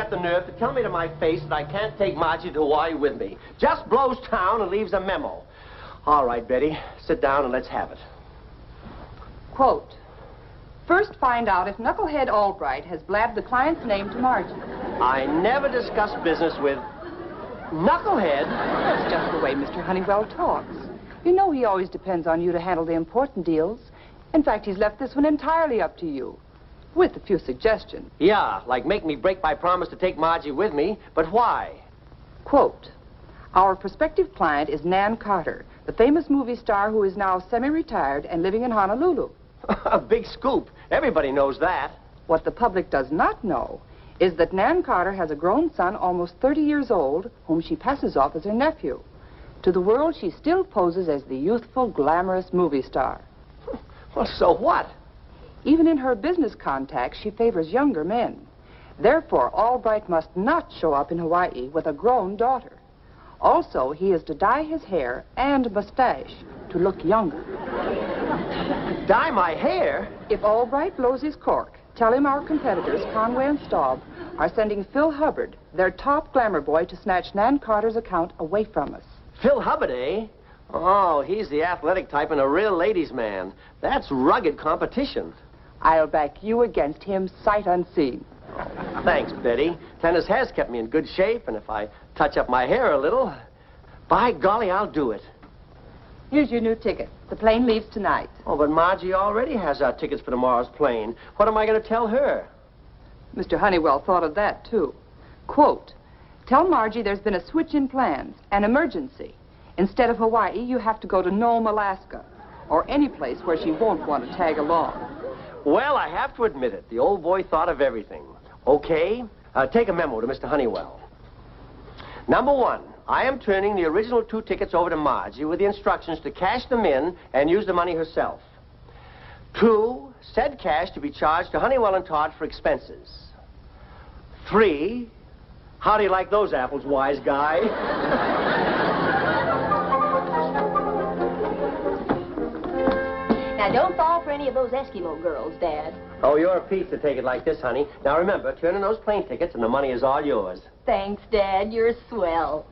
The nerve to tell me to my face that I can't take Margie to Hawaii with me. Just blows town and leaves a memo. All right, Betty, sit down and let's have it. Quote, first find out if Knucklehead Albright has blabbed the client's name to Margie. I never discuss business with Knucklehead. That's just the way Mr. Honeywell talks. You know he always depends on you to handle the important deals. In fact, he's left this one entirely up to you. With a few suggestions. Yeah, like make me break my promise to take Margie with me, but why? Quote, our prospective client is Nan Carter, the famous movie star who is now semi-retired and living in Honolulu. A big scoop. Everybody knows that. What the public does not know is that Nan Carter has a grown son almost 30 years old whom she passes off as her nephew. To the world, she still poses as the youthful, glamorous movie star. Well, so what? Even in her business contacts, she favors younger men. Therefore, Albright must not show up in Hawaii with a grown daughter. Also, he is to dye his hair and mustache to look younger. Dye my hair? If Albright blows his cork, tell him our competitors, Conway and Staub, are sending Phil Hubbard, their top glamour boy, to snatch Nan Carter's account away from us. Phil Hubbard, eh? Oh, he's the athletic type and a real ladies' man. That's rugged competition. I'll back you against him sight unseen. Thanks, Betty. Tennis has kept me in good shape, and if I touch up my hair a little, by golly, I'll do it. Here's your new ticket. The plane leaves tonight. Oh, but Margie already has our tickets for tomorrow's plane. What am I going to tell her? Mr. Honeywell thought of that, too. Quote, tell Margie there's been a switch in plans, an emergency. Instead of Hawaii, you have to go to Nome, Alaska, or any place where she won't want to tag along. Well, I have to admit it. The old boy thought of everything. Okay, take a memo to Mr. Honeywell. Number one, I am turning the original 2 tickets over to Margie with the instructions to cash them in and use the money herself. 2, said cash to be charged to Honeywell and Todd for expenses. 3, how do you like those apples, wise guy? Now, don't fall for any of those Eskimo girls, Dad. Oh, you're a piece to take it like this, honey. Now, remember, turn in those plane tickets and the money is all yours. Thanks, Dad. You're swell.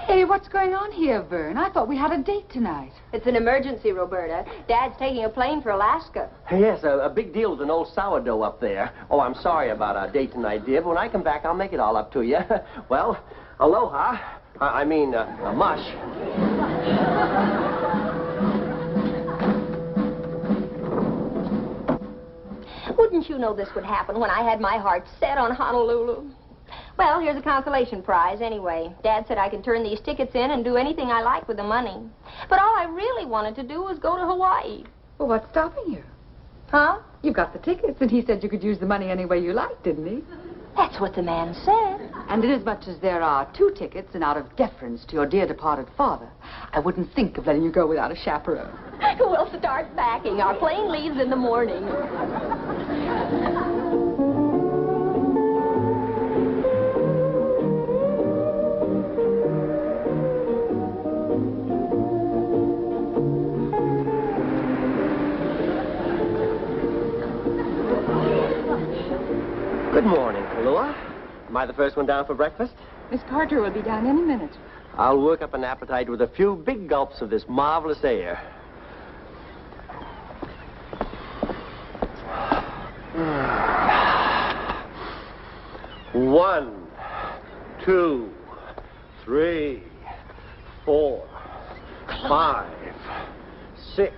Hey, what's going on here, Vern? I thought we had a date tonight. It's an emergency, Roberta. Dad's taking a plane for Alaska. Yes, a big deal with an old sourdough up there. Oh, I'm sorry about our date tonight, dear, but when I come back, I'll make it all up to you. Well, aloha. I mean, mush. Wouldn't you know this would happen when I had my heart set on Honolulu? Well, here's a consolation prize anyway. Dad said I could turn these tickets in and do anything I like with the money. But all I really wanted to do was go to Hawaii. Well, what's stopping you? Huh? You got the tickets, and he said you could use the money any way you liked, didn't he? That's what the man said. And inasmuch as there are 2 tickets, and out of deference to your dear departed father, I wouldn't think of letting you go without a chaperone. We'll start packing. Our plane leaves in the morning. Good morning, Kalua. Am I the first one down for breakfast? Miss Carter will be down any minute. I'll work up an appetite with a few big gulps of this marvelous air. One, 2, 3, 4, 5, 6,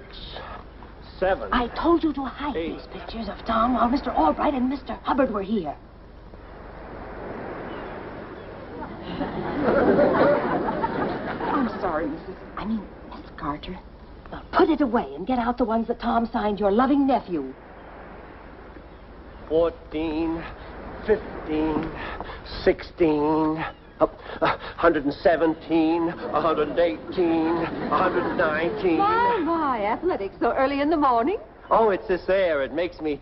7. I told you to hide 8. these pictures of Tom while Mr. Albright and Mr. Hubbard were here. I'm sorry, Miss Carter. Now put it away and get out the ones that Tom signed your loving nephew. 14, 15, 16, 117, 118, 119. My, athletics so early in the morning? Oh, it's this air. It makes me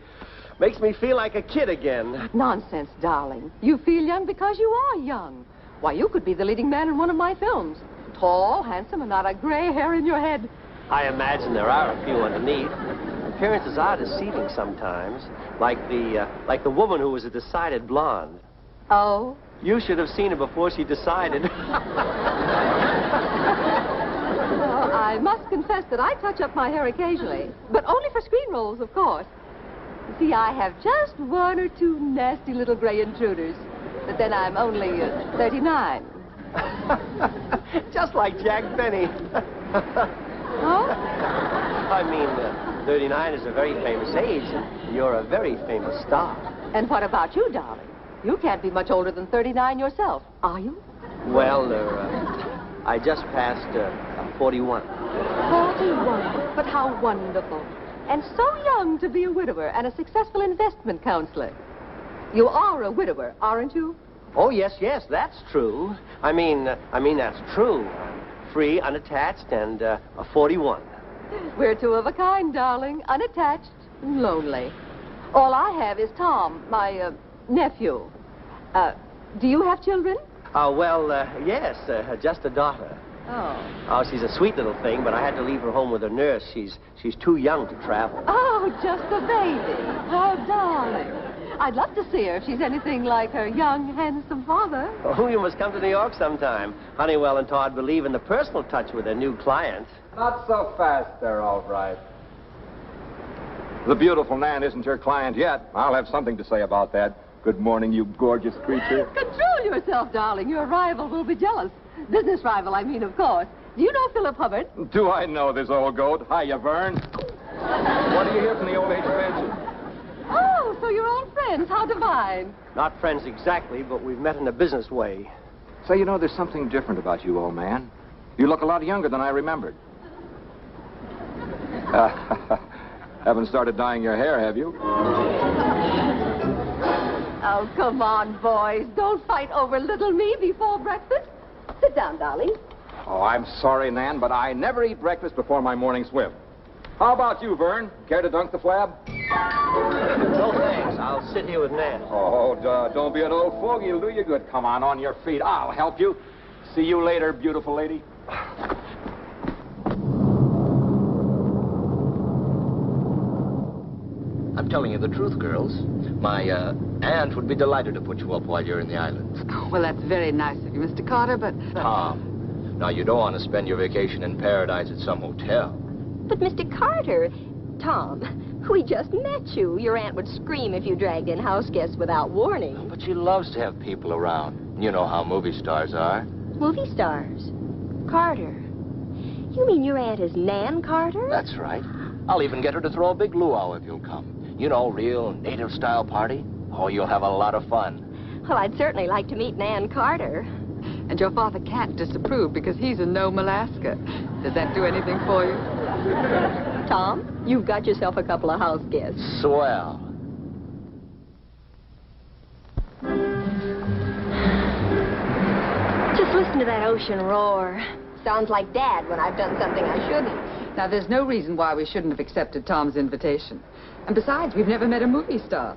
feel like a kid again. Nonsense, darling. You feel young because you are young. Why, you could be the leading man in one of my films. Tall, handsome, and not a gray hair in your head. I imagine there are a few underneath. Appearances are deceiving sometimes, like the woman who was a decided blonde. Oh? You should have seen her before she decided. Well, I must confess that I touch up my hair occasionally, but only for screen roles, of course. You see, I have just one or two nasty little gray intruders, but then I'm only 39. Just like Jack Benny. Oh? I mean, 39 is a very famous age, and you're a very famous star. And what about you, darling? You can't be much older than 39 yourself, are you? Well, I just passed 41. 41. But how wonderful. And so young to be a widower and a successful investment counselor. You are a widower, aren't you? Oh, yes, that's true. I mean, that's true. Free, unattached, and 41. We're two of a kind, darling. Unattached and lonely. All I have is Tom, my nephew. Do you have children? Well, yes, just a daughter. Oh. Oh, she's a sweet little thing, but I had to leave her home with her nurse. She's too young to travel. Oh, just a baby. Oh, darling. I'd love to see her if she's anything like her young, handsome father. Oh, you must come to New York sometime. Honeywell and Todd believe in the personal touch with their new client. Not so fast there, all right. The beautiful Nan isn't your client yet. I'll have something to say about that. Good morning, you gorgeous creature. Control yourself, darling. Your rival will be jealous. Business rival, I mean, of course. Do you know Philip Hubbard? Do I know this old goat? Hiya, Vern. What do you hear from the old age pension? Oh, so you're old friends. How divine. Not friends exactly, but we've met in a business way. Say, you know, there's something different about you, old man. You look a lot younger than I remembered. Haven't started dyeing your hair, have you? Oh, come on, boys. Don't fight over little me before breakfast. Sit down, darling. Oh, I'm sorry, Nan, but I never eat breakfast before my morning swim. How about you, Vern? Care to dunk the flab? No, thanks. I'll sit here with Nan. Oh, don't be an old fogey. It'll do you good. Come on your feet. I'll help you. See you later, beautiful lady. I'm telling you the truth, girls. My aunt would be delighted to put you up while you're in the islands. Oh, well, that's very nice of you, Mr. Carter, but... Tom, now you don't want to spend your vacation in paradise at some hotel. But, Mr. Carter, Tom, we just met you. Your aunt would scream if you dragged in house guests without warning. But she loves to have people around. You know how movie stars are. Movie stars? Carter. You mean your aunt is Nan Carter? That's right. I'll even get her to throw a big luau if you'll come. You know, real native-style party. Oh, you'll have a lot of fun. Well, I'd certainly like to meet Nan Carter. And your father can't disapprove because he's in Nome, Alaska. Does that do anything for you? Tom, you've got yourself a couple of house guests. Swell. Just listen to that ocean roar. Sounds like Dad when I've done something I shouldn't. Now, there's no reason why we shouldn't have accepted Tom's invitation. And besides, we've never met a movie star.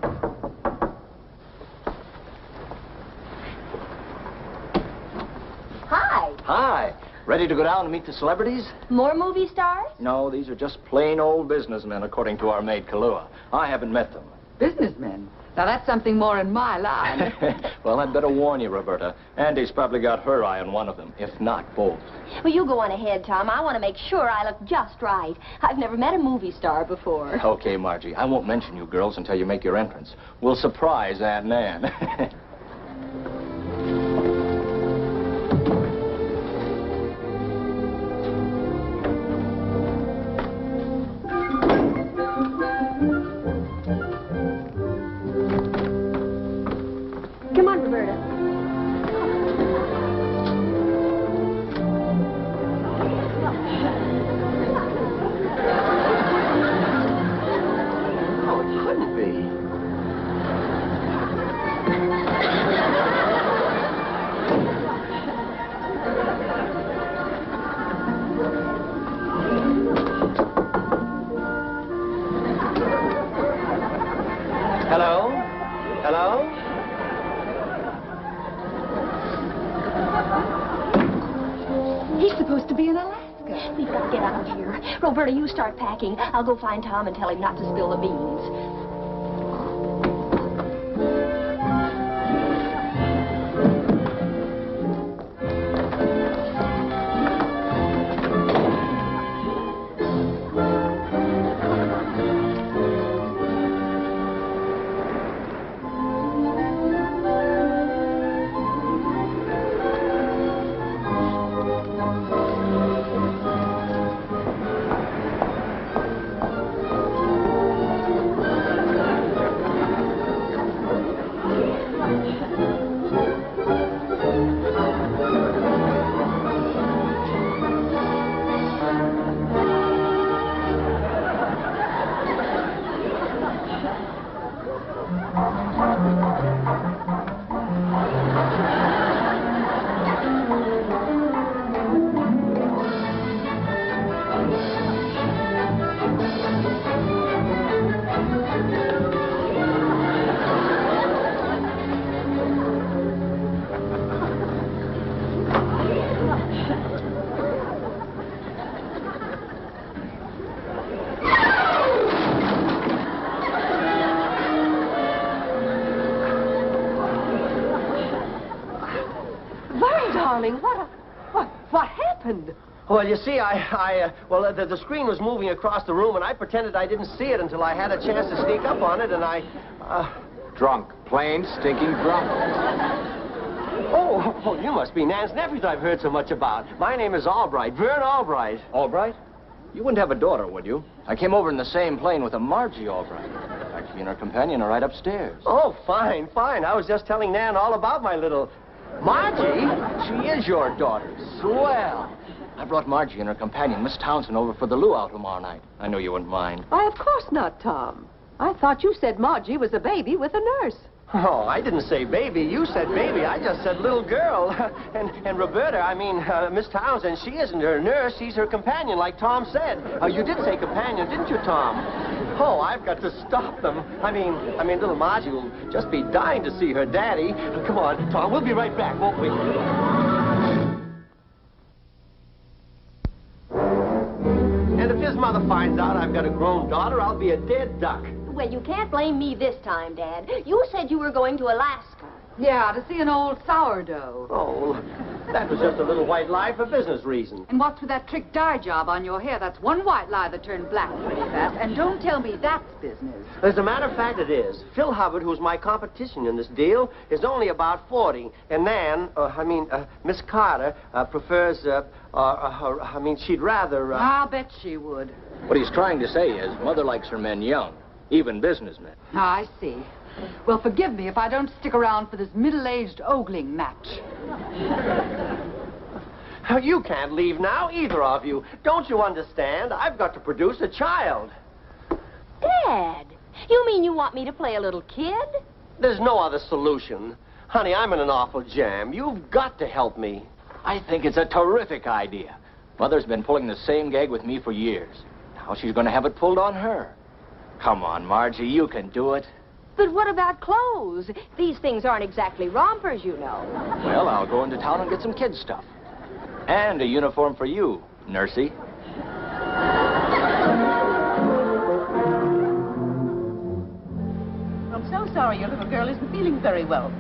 Hi. Hi. Ready to go down and meet the celebrities? More movie stars? No, these are just plain old businessmen, according to our maid, Kalua. I haven't met them. Businessmen? Now, that's something more in my line. Well, I'd better warn you, Roberta. Andy's probably got her eye on one of them, if not both. Well, you go on ahead, Tom. I want to make sure I look just right. I've never met a movie star before. Okay, Margie. I won't mention you girls until you make your entrance. We'll surprise Aunt Nan. Come on, Roberta. Alaska. We've got to get out of here. Roberta, you start packing. I'll go find Tom and tell him not to spill the beans. What happened? Well, you see, the screen was moving across the room, and I pretended I didn't see it until I had a chance to sneak up on it, and Drunk. Plain, stinking drunk. Oh, you must be Nan's nephew that I've heard so much about. My name is Albright, Vern Albright. Albright? You wouldn't have a daughter, would you? I came over in the same plane with a Margie Albright. She and her companion are right upstairs. Oh, fine, fine. I was just telling Nan all about my little... Margie? She is your daughter. Swell. I brought Margie and her companion, Miss Townsend, over for the luau tomorrow night. I knew you wouldn't mind. Why, of course not, Tom. I thought you said Margie was a baby with a nurse. Oh, I didn't say baby. You said baby. I just said little girl. and Roberta, Miss Townsend, she isn't her nurse. She's her companion, like Tom said. You did say companion, didn't you, Tom? Oh, I've got to stop them. I mean, little Margie will just be dying to see her daddy. Come on, Tom, we'll be right back, won't we? And if his mother finds out I've got a grown daughter, I'll be a dead duck. Well, you can't blame me this time, Dad. You said you were going to Alaska. Yeah, to see an old sourdough. Oh, that was just a little white lie for business reasons. And what's with that trick dye job on your hair? That's one white lie that turned black pretty fast. And don't tell me that's business. As a matter of fact, it is. Phil Hubbard, who's my competition in this deal, is only about 40. And Nan, Miss Carter, prefers, she'd rather... I'll bet she would. What he's trying to say is, Mother likes her men young, even businessmen. I see. Well, forgive me if I don't stick around for this middle-aged ogling match. You can't leave now, either of you. Don't you understand? I've got to produce a child. Dad, you mean you want me to play a little kid? There's no other solution. Honey, I'm in an awful jam. You've got to help me. I think it's a terrific idea. Mother's been pulling the same gag with me for years. Now she's going to have it pulled on her. Come on, Margie, you can do it. But what about clothes? These things aren't exactly rompers, you know. Well, I'll go into town and get some kids' stuff. And a uniform for you, Nursey. I'm so sorry your little girl isn't feeling very well.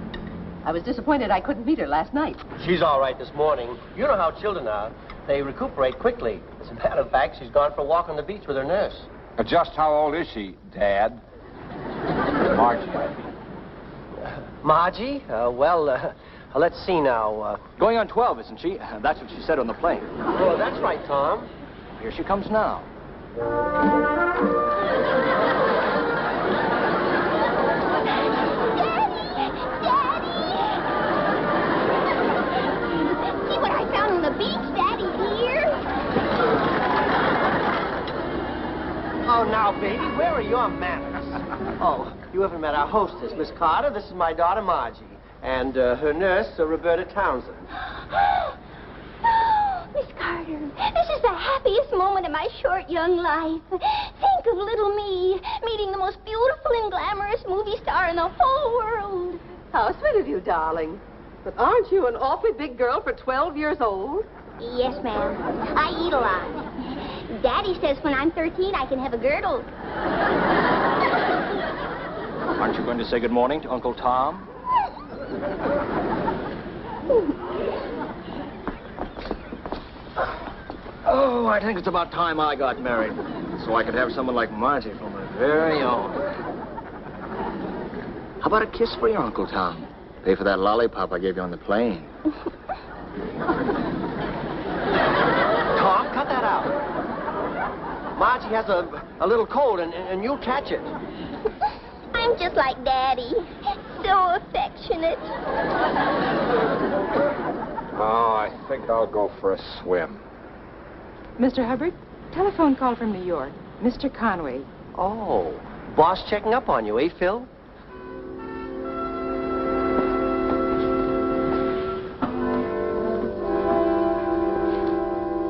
I was disappointed I couldn't meet her last night. She's all right this morning. You know how children are. They recuperate quickly. As a matter of fact, she's gone for a walk on the beach with her nurse. Just how old is she, Dad? Margie. Margie? Let's see now. Going on 12, isn't she? That's what she said on the plane. Oh, that's right, Tom. Here she comes now. See what I found on the beach, Daddy, dear? Oh, now, baby, where are your manners? Oh, you haven't met our hostess, Miss Carter. This is my daughter, Margie. And her nurse, Roberta Townsend. Miss Carter, this is the happiest moment of my short young life. Think of little me meeting the most beautiful and glamorous movie star in the whole world. How sweet of you, darling. But aren't you an awfully big girl for 12 years old? Yes, ma'am. I eat a lot. Daddy says when I'm 13, I can have a girdle. Aren't you going to say good morning to Uncle Tom? Oh, I think it's about time I got married, so I could have someone like Margie for my very own. How about a kiss for your Uncle Tom? Pay for that lollipop I gave you on the plane. Tom, cut that out. Margie has a little cold, and you'll catch it. I'm just like Daddy. So affectionate. Oh, I think I'll go for a swim. Mr. Hubbard, telephone call from New York. Mr. Conway. Oh, boss checking up on you, eh, Phil?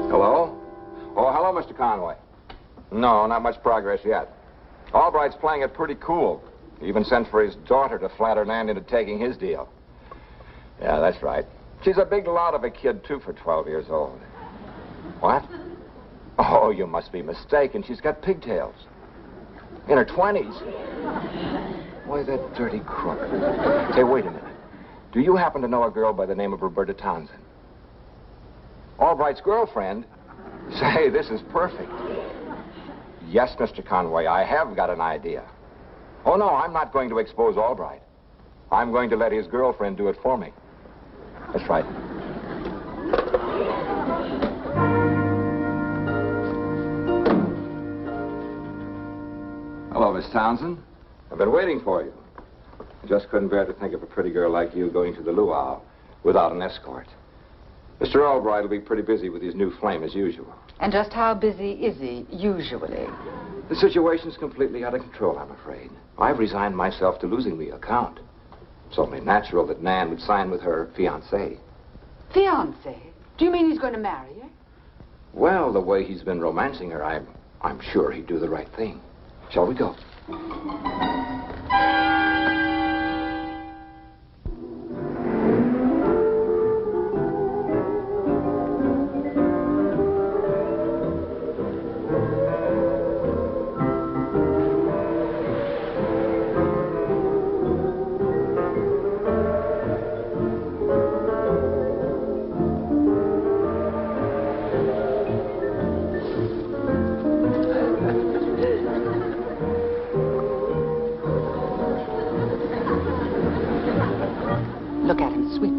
Hello? Oh, hello, Mr. Conway. No, not much progress yet. Albright's playing it pretty cool. He even sent for his daughter to flatter Nan into taking his deal. Yeah, that's right. She's a big lot of a kid, too, for 12 years old. What? Oh, you must be mistaken. She's got pigtails. In her 20s. Why, that dirty crook. Say, wait a minute. Do you happen to know a girl by the name of Roberta Townsend? Albright's girlfriend? Say, this is perfect. Yes, Mr. Conway, I have got an idea. Oh, no, I'm not going to expose Albright. I'm going to let his girlfriend do it for me. That's right. Hello, Miss Townsend. I've been waiting for you. I just couldn't bear to think of a pretty girl like you going to the luau without an escort. Mr. Albright will be pretty busy with his new flame as usual. And just how busy is he, usually? The situation's completely out of control, I'm afraid. I've resigned myself to losing the account. It's only natural that Nan would sign with her fiancé. Fiancé? Do you mean he's going to marry her? Well, the way he's been romancing her, I'm sure he'd do the right thing. Shall we go?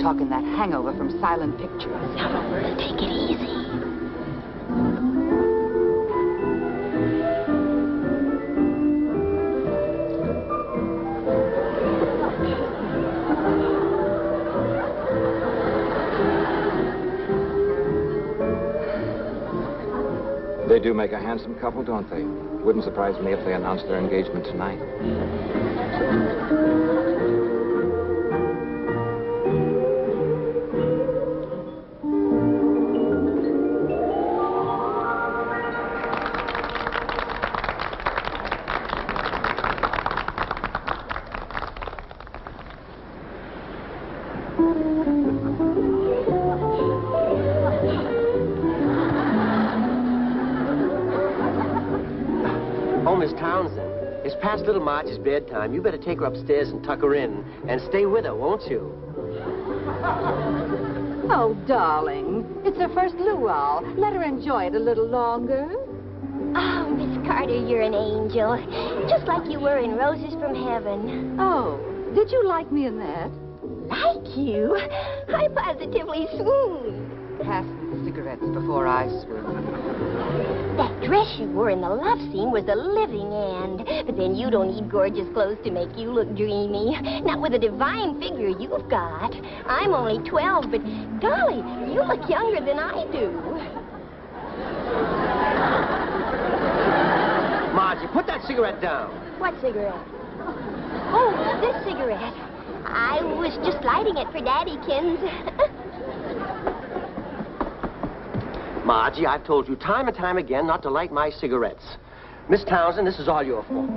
Talking that hangover from silent pictures. Now, Roberta, take it easy. They do make a handsome couple, don't they? Wouldn't surprise me if they announced their engagement tonight. Past Little Margie's bedtime. You better take her upstairs and tuck her in and stay with her, won't you? Oh, darling. It's her first luau. Let her enjoy it a little longer. Oh, Miss Carter, you're an angel. Just like you were in Roses from Heaven. Oh, did you like me in that? Like you? I positively swooned. Pass me the cigarettes before I swoon. That dress you wore in the love scene was the living end. But then you don't need gorgeous clothes to make you look dreamy. Not with the divine figure you've got. I'm only 12, but golly, you look younger than I do. Margie, put that cigarette down. What cigarette? Oh, this cigarette. I was just lighting it for Daddykins. Margie, I've told you time and time again not to light my cigarettes. Miss Townsend, this is all your fault.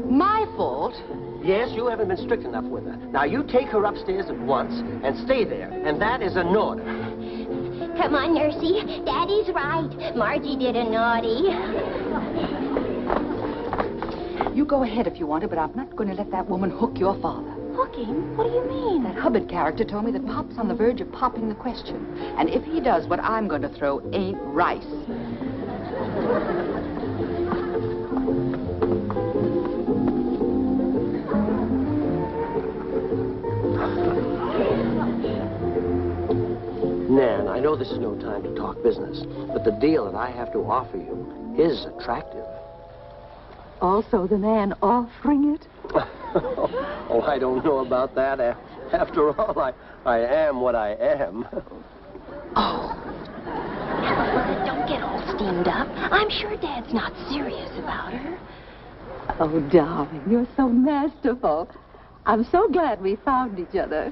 My fault? Yes, you haven't been strict enough with her. Now, you take her upstairs at once and stay there. And that is an order. Come on, Nursey. Daddy's right. Margie did a naughty. You go ahead if you want to, but I'm not going to let that woman hook your father. Hook him? What do you mean? That Hubbard character told me that Pop's on the verge of popping the question. And if he does, what I'm going to throw ain't rice. Nan, I know this is no time to talk business, but the deal that I have to offer you is attractive. Also the man offering it? Oh, I don't know about that. After all, I am what I am. Oh. Now, don't get all steamed up. I'm sure Dad's not serious about her. Oh, darling, you're so masterful. I'm so glad we found each other.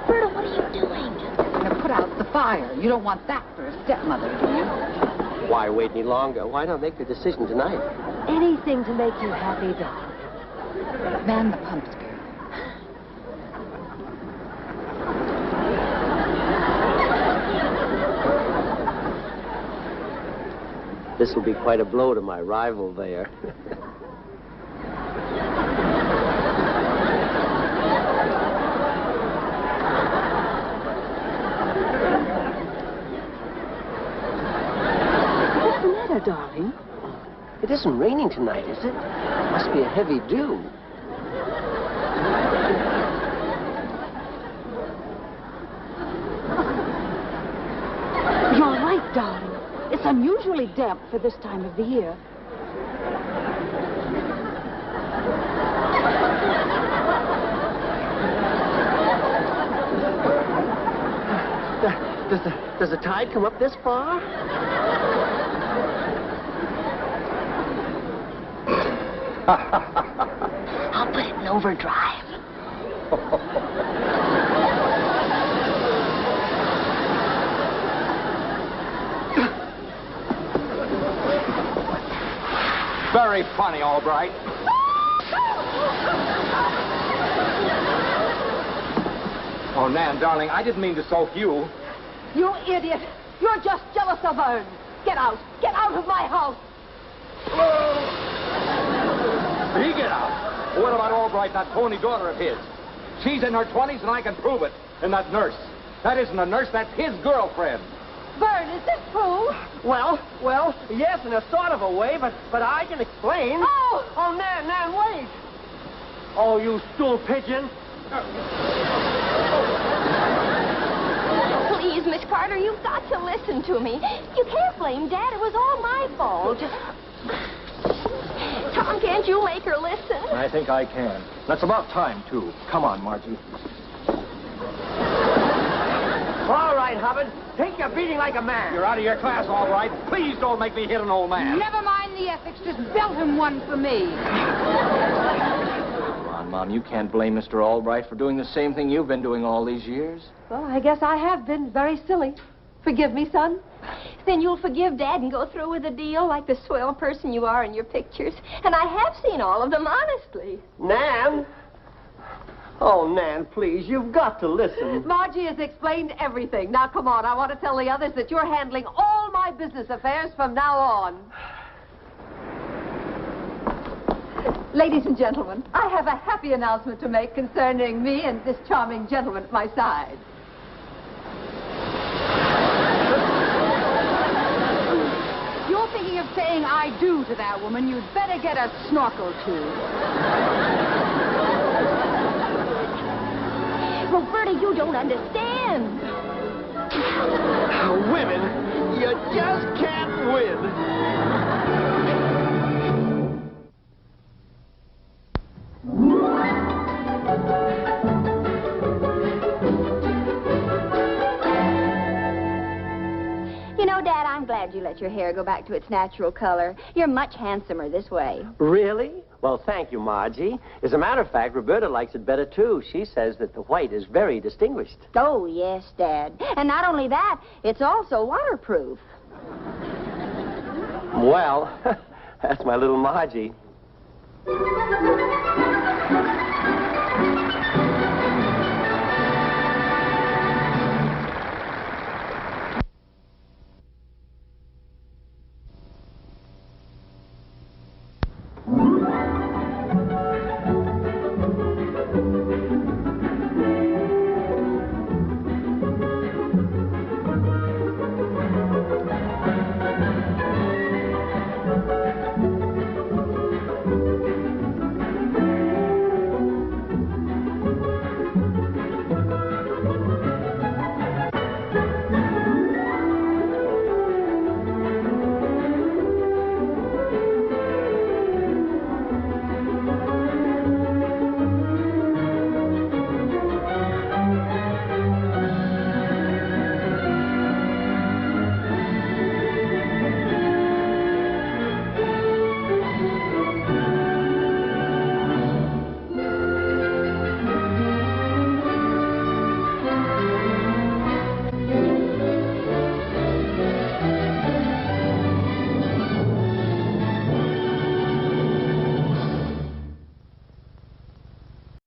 Berta, what are you doing? I'm going to put out the fire. You don't want that for a stepmother, do you? Why wait any longer? Why not make the decision tonight? Anything to make you happy, darling. Man the pumps, girl. This will be quite a blow to my rival there. Darling. It isn't raining tonight, is it? Must be a heavy dew. You're right, darling. It's unusually damp for this time of the year. Does the tide come up this far? I'll put it in overdrive. Very funny, Albright. Oh, Nan, darling, I didn't mean to soak you. You idiot! You're just jealous of Vern. Get out! Get out of my house! He get out. What about Albright, that phony daughter of his? She's in her 20s, and I can prove it. And that nurse. That isn't a nurse, that's his girlfriend. Vern, is this true? Well, yes, in a sort of a way, but I can explain. Oh, Nan, wait! Oh, you stool pigeon! Please, Miss Carter, you've got to listen to me. You can't blame Dad. It was all my fault. Tom, can't you make her listen? I think I can. That's about time, too. Come on, Margie. All right, Hubbard. Take your beating like a man. You're out of your class, all right. Please don't make me hit an old man. Never mind the ethics. Just belt him one for me. Come on, Mom. You can't blame Mr. Albright for doing the same thing you've been doing all these years. well, I guess I have been very silly. Forgive me, son. Then you'll forgive Dad and go through with the deal like the swell person you are in your pictures. And I have seen all of them, honestly. Nan? Oh, Nan, please, you've got to listen. Margie has explained everything. Now, come on. I want to tell the others that you're handling all my business affairs from now on. Ladies and gentlemen, I have a happy announcement to make concerning me and this charming gentleman at my side. If you're thinking of saying I do to that woman, you'd better get a snorkel, too. Roberta, you don't understand. Women, you just can't win. You know, Dad, I'm glad you let your hair go back to its natural color. You're much handsomer this way. Really? Well, thank you, Margie. As a matter of fact, Roberta likes it better, too. She says that the white is very distinguished. Oh, yes, Dad. And not only that, it's also waterproof. Well, that's my little Margie.